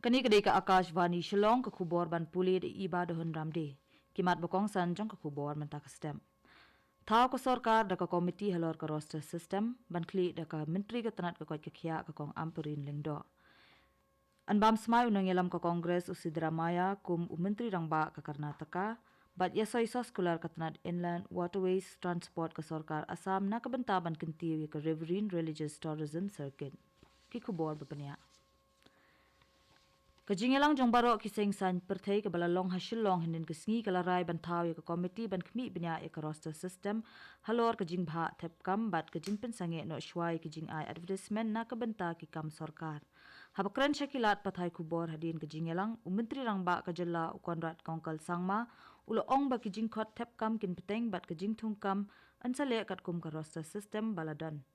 Kani kedai ka Akashvani Shillong ka khubor ban puli de iba dohon ramde. Kimat bokong san jong ka khubor man ta ka stem. Thao ko sarkar da ka komiti halor ka roster system ban kli da ka menteri ka tanat ka koi ka khia ka kong amperin lingdo. Anbam smai unang yalam ka Kongres Usidramaya kum menteri rangba ka Karnataka bat yasoi soskular ka tanat Inland Waterways Transport ka sarkar Assam na ka bentaban kintiw ka Riverine Religious Tourism Circuit. Ki khubor bapanya. Kajingelang jong baro kiseng san perthai ke balalong ha Shillong hinin kesngi kalarai bantau ya ke komiti ban kemi benya ya ke roster system halor kajing bha thep kam bat kajing pen sange no shwai kajing ai advertisement na ke benta ki kam sarkar habakran shakilat pathai kubor hadin kajingelang menteri rangba kajalla ukonrat kongkal sangma ulo ong ba kajing khot thep kam kin peteng bat kajing thung kam ansale kat kum ka roster system baladan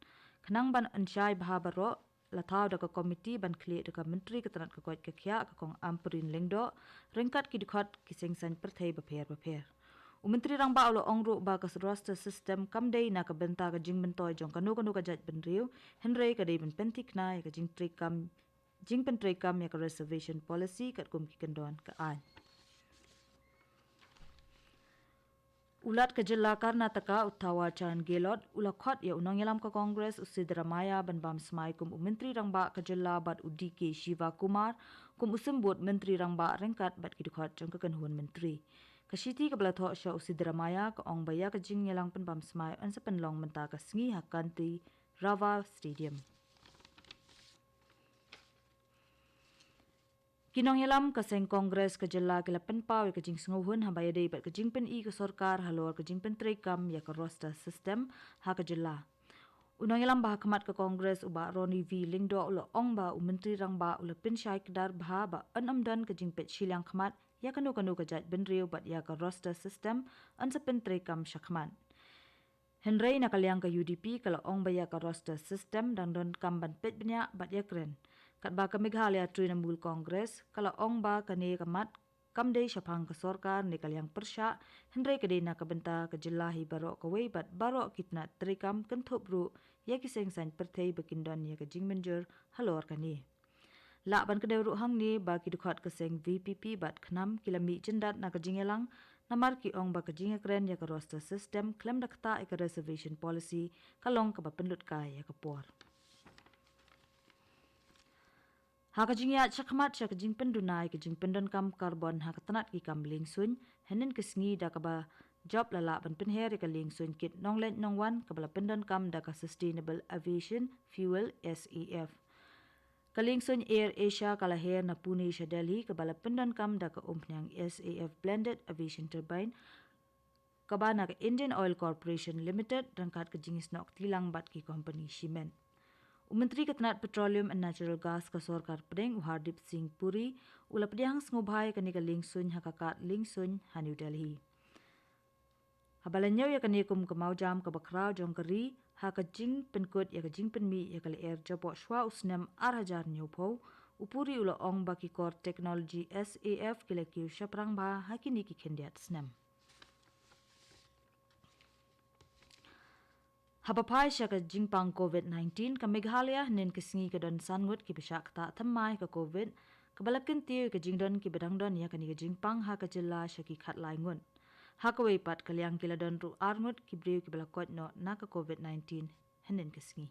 khnang ban anshai bha baro Latau da ka komiti ban kli da ka menteri ka tanat ka koit ka kya ka kong amperin lengdo ringkat ki dikhat kiseng san perthai bapher. Menteri rang ba ulo ongru ba ka roster system kam dei na ka benta ka jing bentoy jong kanu ka jaj benriu henrei ka dei ben pentik na ka jing pentri kam ya ka reservation policy kat kum ki kendon ka an. Ulat ke jilla Karnataka utawa chan gelot ulakhot ya unang yalam ka Kongres Usidramaya ban bam smai kum menteri rangba ke jilla bat udike Shiva Kumar kum usembut menteri rangba rengkat bat kidukhot jong ka kanhun menteri kashiti ka balatho sha Usidramaya ka ong baya ka jing yalang pen bam smai an sa penlong menta ka sngi hakanti Rava Stadium. Kinong yalam ka seng Kongres ka jilla kila penpaw ka jing senguhun habaya dei bat ka jing pen i ka sarkar halor ka jing pen trekam ya ka roster system ha ka jilla. Unang yalam bah kamat ka Kongres uba Roni V Lingdo ulo ong ba menteri rang ba ulo pen syai kedar bah ba anamdan ka jing pet Shillong kamat ya kanu ka jat benriu bat ya ka roster system an sa pen trekam syakman. Henrei na kalyang ka UDP kala ong ba ya ka roster system dan don kamban pet benya bat ya kren. Kat ba ka Meghalaya Trinamool Congress kala ong ba ka ne kamat kamdei syapang ka sarkar ne kalyang persya henrei ka na ka benta ka jillahi baro ka wei bat baro kitna trikam kentup ru ya kiseng san perthei bakindon ya ka jingmenjer halor ka ni. La ban ka ru hang ni ba ki dukhat ka seng VPP bat khnam kilami jendat na ka jingelang namar ki ong ba ka jingekren ya ka roster system klem dakta ka reservation policy kalong ka ba penlut ka ya ka por. Haka jingya chakmat chak jing pendunai ke jing pendon kam karbon haka tanat ki kam lingsun henin kesngi da ka ba job lala ban penher ka lingsun kit nonglen nongwan ka bala pendon kam da ka sustainable aviation fuel SAF. Kalingsun Air Asia kala her na Pune sa Delhi ka bala pendon kam da ka umpnyang SAF blended aviation turbine ka ba na ka Indian Oil Corporation Limited rangkat ka jingis nok tilang bat ki company Cement. Menteri Ketanat Petroleum and Natural Gas ka sarkar pedeng Hardip Singh Puri ula pediang ngubhai ka ni ka lingsun hakakat lingsun ha New Delhi. Habalanyaw ya ka ni kum kamaujam ka bakraw jong kari ha ka jing penkut ya ka jing penmi ya ka air jabo shwa usnem arhajar nyupo upuri ula ong baki core technology SAF kila kiu syaprang ba hakini ki kendiat snem. Habapai siya ka jingpang COVID-19 ka Meghalaya nin kisngi ka don sangut ki bisyak ta thamai ka COVID kabalakin tiyo ka jingdon ki bedangdon ya ka ni ka jingpang ha ka jilla siya ki khatlai ngun. Ha ka weipat kalyang kila don ru arngut ki briyo ki balakot no na ka COVID-19 hinin kisngi.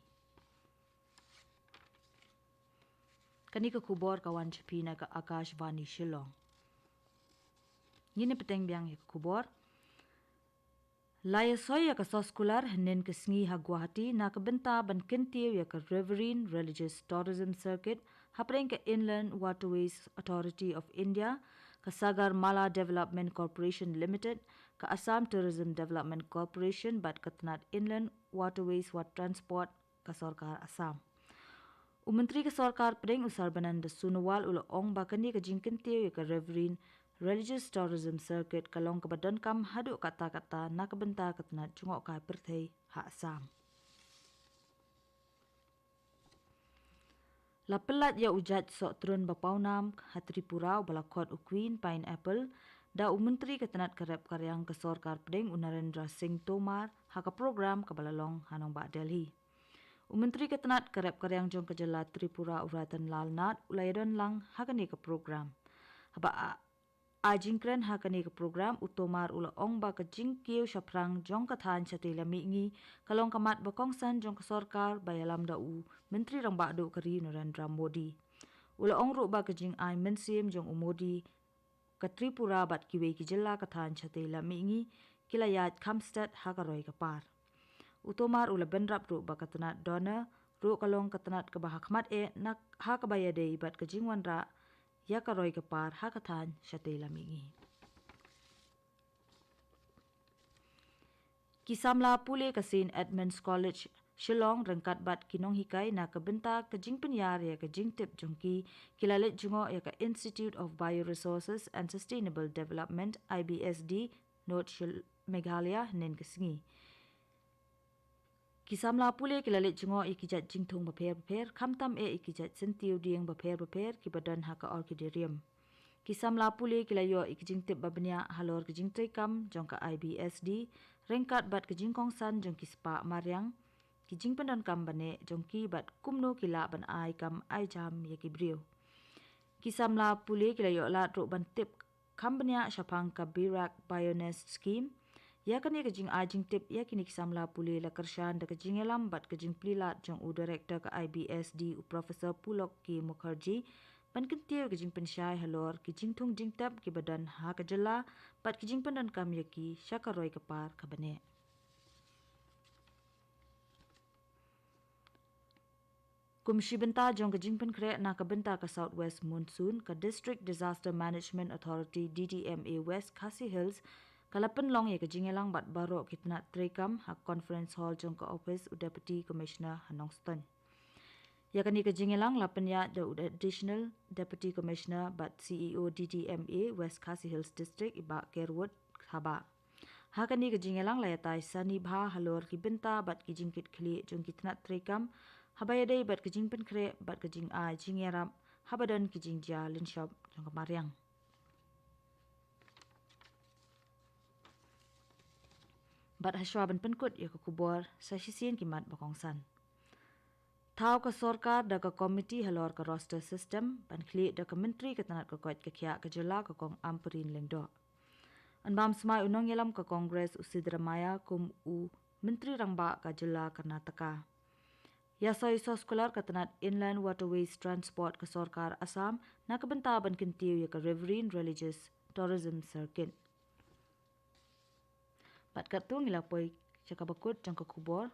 Kani ka kubor kawan chapina ka Akashvani Shillong. Yini peteng biang ya ka kubor. Laya soy ya ka soskular henin kesngi ha Guwahati na ka benta ban kintiw ya ka Riverine Religious Tourism Circuit hapreng ka Inland Waterways Authority of India ka Sagar Mala Development Corporation Limited ka Assam Tourism Development Corporation bat katnat Inland Waterways Wat Transport ka sarkar Assam. Menteri ka sarkar pedeng Usarbananda Sunowal ulo ong bakani ka jingkintiw ya ka Riverine Religious Tourism Circuit kalong kabadan kam hadu kata-kata na kabenta katnat jungok kai perthei ha Assam. Lapelat ya ujat sok turun bapaunam ha Tripura balakot Queen Pineapple da menteri katnat karep karyang ka sarkar pedeng Narendra Singh Tomar ha ka program kabalalong hanong ba Delhi. Menteri ketenat kerep karyang jong kejala Tripura uratan lalnat ulayadon lang hakani ke program. Haba ajingkren hakani ke program utomar ula ong ba kejing kiu syaprang jong kathan chatila mingi kalong kamat bakongsan jong kesorkar bayalam dau Menteri rang bakdo keri Narendra Modi. Ula ong ru ba kejing ai mensim jong umodi ke Tripura bat kiwe kijela kathan chatila mingi kilayat Kamsted hakaroi kapar. Utomar ula benrap ru ba katenat dona ru kalong katenat ke bahakmat nak hakabayadei bat kejing wanra ya karoi kapar hakathan chatila mingi. Kisamla pule ke St. Edmunds College Shillong rengkat bat kinong hikai na kebenta kejing penyar ya kejing tip jongki kilalit jungo ya ke Institute of Bioresources and Sustainable Development IBSD North Meghalaya nen kesingi. Kisamla pule kilalit jungo ikijat jingtung beper kamtam ikijat sentiu dieng beper kibadan haka orchidarium. Kisamla pule kilayo ikijing tip babnya halor kejing trekam jongka IBSD rengkat bat kejing kongsan jongki spa maryang kijing pendan kam bane jongki bat kumno kila ban ai kam ai jam ya kibriu. Kisamla pule kilayo lat ro ban tip kambanya syapang ka Birak Bionest Scheme ya kani kejing ajing tip ya kini kisamla pule la kershan da kejing lambat kejing plilat jong u director ka IBSD u Professor Pulok Ki Mukherjee ban kentiu kejing pensyai halor kejing tung jing tap ki badan ha kejela bat kejing pendan kam yaki syakaroi kapar kabane. Kumshi benta jong kejing penkre na kabenta ka Southwest Monsoon ka District Disaster Management Authority DDMA West Khasi Hills kalapen long ya kejing elang bat baro kitna trekam ha conference hall jong ka office u Deputy Commissioner Hanongston. Ya kani kejing elang lapen ya the additional Deputy Commissioner bat CEO DDMA West Khasi Hills District iba Kerwood haba. Ha kani kejing elang layatai sani bha halor ki benta bat kejing kit kli jong kitna trekam habayadai bat kejing penkre bat kejing a jing yaram habadan kejing dia linshop jong kamaryang. Bat haswa ban penkut ya kubor sa sisien kimat bakongsan. Tau ka sorkar da ka komiti halor ka roster system ban kli da ka menteri ketanat ka koit ka kya ka jela ka kong amperin lengdo. Anbam semai unong yelam ka kongres usidramaya kum u menteri rangba ka jela Karnataka. Ya soy sekolah ketanat Inland Waterways Transport ke sorkar Assam na kebenta ban kentiu ya ka Riverine Religious Tourism Circuit. Bat katung ilapoi cakabakut jang ka kubor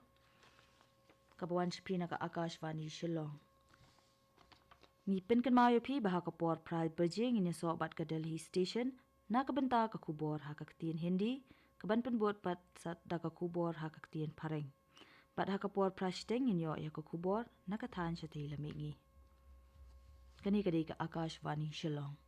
kabawan shpina ka Akashvani Shillong. Mi penken mayo pi baha kapor Pride Beijing ini so bat ka Delhi Station na kebenta ka kubor ha ka ketien Hindi kaban penbuat bat sat da ka kubor ha ka ketien Pareng. Bat ha kapor prashteng inyo ya ka kubor na kathan siya tila mingi. Kani ka Akashvani Shillong.